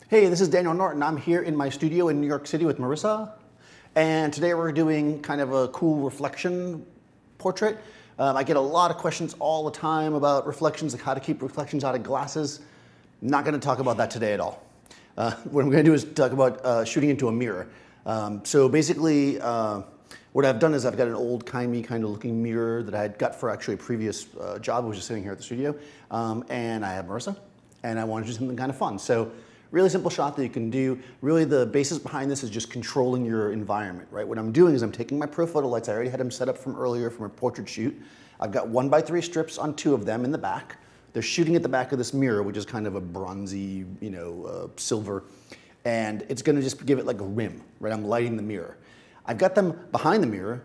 Hey, this is Daniel Norton. I'm here in my studio in New York City with Marisa. And today we're doing kind of a cool reflection portrait. I get a lot of questions all the time about reflections, like how to keep reflections out of glasses. Not going to talk about that today at all. What I'm going to do is talk about shooting into a mirror. So basically, what I've done is I've got an old timey kind of looking mirror that I had got for actually a previous job. I was just sitting here at the studio. And I have Marisa, and I wanted to do something kind of fun. So really simple shot that you can do. Really the basis behind this is just controlling your environment, right? What I'm doing is I'm taking my Profoto lights. I already had them set up from earlier from a portrait shoot. I've got 1x3 strips on 2 of them in the back. They're shooting at the back of this mirror, which is kind of a bronzy, silver. And it's gonna just give it like a rim, right? I'm lighting the mirror. I've got them behind the mirror.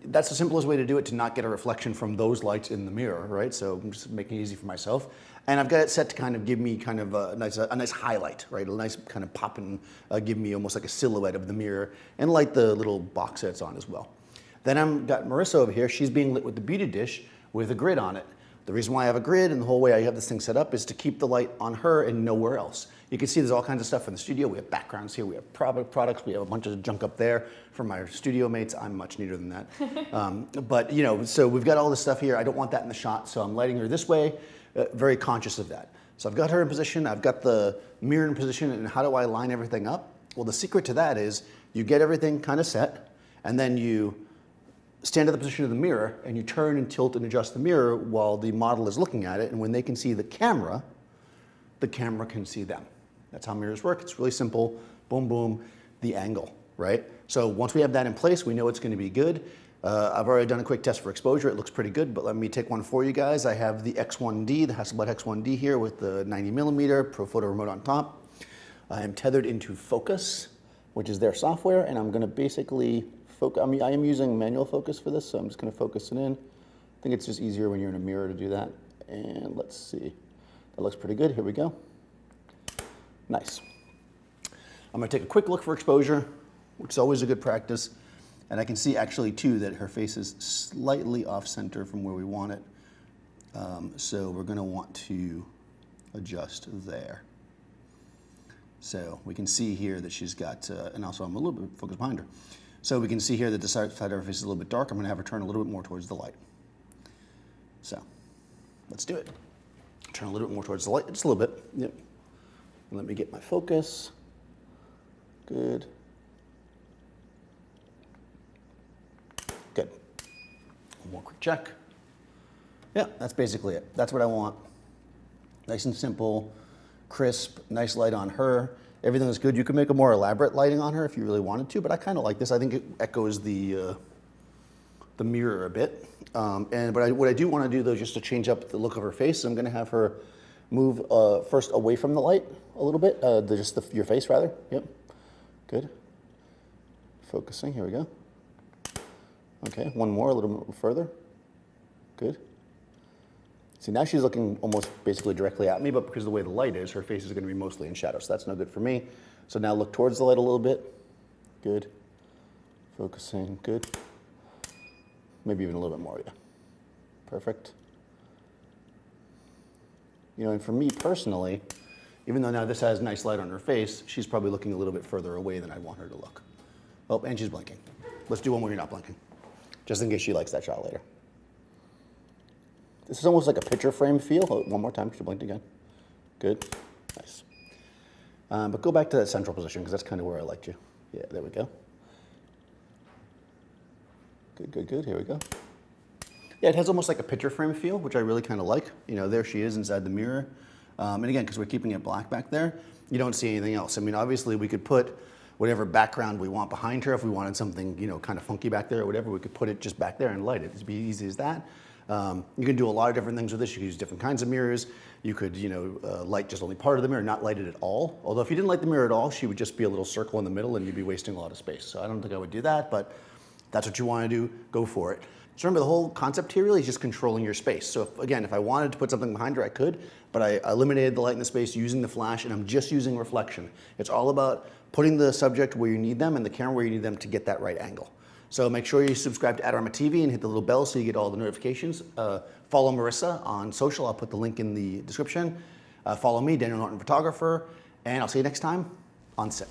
That's the simplest way to do it, to not get a reflection from those lights in the mirror, right? So I'm just making it easy for myself. And I've got it set to kind of give me kind of a nice highlight, right? A nice kind of pop and give me almost like a silhouette of the mirror, and light the little box that it's on as well. Then I've got Marisa over here. She's being lit with the Beauty dish with a grid on it. The reason why I have a grid and the whole way I have this thing set up is to keep the light on her and nowhere else. You can see there's all kinds of stuff in the studio. We have backgrounds here, we have products, we have a bunch of junk up there from my studio mates. I'm much neater than that. So we've got all this stuff here. I don't want that in the shot, so I'm lighting her this way, very conscious of that. So I've got her in position, I've got the mirror in position, and how do I line everything up? Well, the secret to that is you get everything kind of set, and then you stand at the position of the mirror, and you turn and tilt and adjust the mirror while the model is looking at it, and when they can see the camera can see them. That's how mirrors work. It's really simple. Boom, boom, the angle, right? So once we have that in place, we know it's going to be good. I've already done a quick test for exposure. It looks pretty good, but let me take one for you guys. I have the X1D, the Hasselblad X1D here with the 90mm Profoto remote on top. I am tethered into Focus, which is their software, and I'm going to basically focus. I am using manual focus for this, so I'm just going to focus it in. I think it's just easier when you're in a mirror to do that. And let's see. That looks pretty good. Here we go. Nice. I'm going to take a quick look for exposure, which is always a good practice. And I can see actually too that her face is slightly off center from where we want it. So we're going to want to adjust there. So we can see here that she's got, and also I'm a little bit focused behind her. So we can see here that the side of her face is a little bit dark. I'm going to have her turn a little bit more towards the light. So let's do it. Turn a little bit more towards the light, just a little bit. Yep. Let me get my focus. Good. Good. One more quick check. Yeah, that's basically it. That's what I want. Nice and simple, crisp, nice light on her. Everything is good. You could make a more elaborate lighting on her if you really wanted to, but I kind of like this. I think it echoes the mirror a bit. What I do want to do though, just to change up the look of her face, I'm going to have her move first away from the light a little bit, your face rather. Yep, good. Focusing, here we go. Okay, one more, a little bit further. Good. See, now she's looking almost basically directly at me, but because of the way the light is, her face is going to be mostly in shadow, so that's no good for me. So now look towards the light a little bit. Good. Focusing, good. Maybe even a little bit more, yeah. Perfect. And for me personally, even though now this has nice light on her face, she's probably looking a little bit further away than I want her to look. Oh, and she's blinking. Let's do one where you're not blinking, just in case she likes that shot later. This is almost like a picture frame feel. Oh, one more time, she blinked again. Good, nice. But go back to that central position, because that's kind of where I liked you. Yeah, there we go. Good, good, good, here we go. Yeah, it has almost like a picture frame feel, which I really kind of like. There she is inside the mirror. And again, because we're keeping it black back there, you don't see anything else. I mean, obviously we could put whatever background we want behind her. If we wanted something, kind of funky back there or whatever, we could put it just back there and light it. It'd be easy as that. You can do a lot of different things with this. You could use different kinds of mirrors. You could, light just only part of the mirror, not light it at all. Although if you didn't light the mirror at all, she would just be a little circle in the middle and you'd be wasting a lot of space. So I don't think I would do that, but if that's what you want to do, go for it. So remember, the whole concept here really is just controlling your space. So if I wanted to put something behind her, I could, but I eliminated the light in the space using the flash, and I'm just using reflection. It's all about putting the subject where you need them and the camera where you need them to get that right angle. So make sure you subscribe to Adorama TV and hit the little bell so you get all the notifications. Follow Marisa on social. I'll put the link in the description. Follow me, Daniel Norton Photographer. And I'll see you next time on set.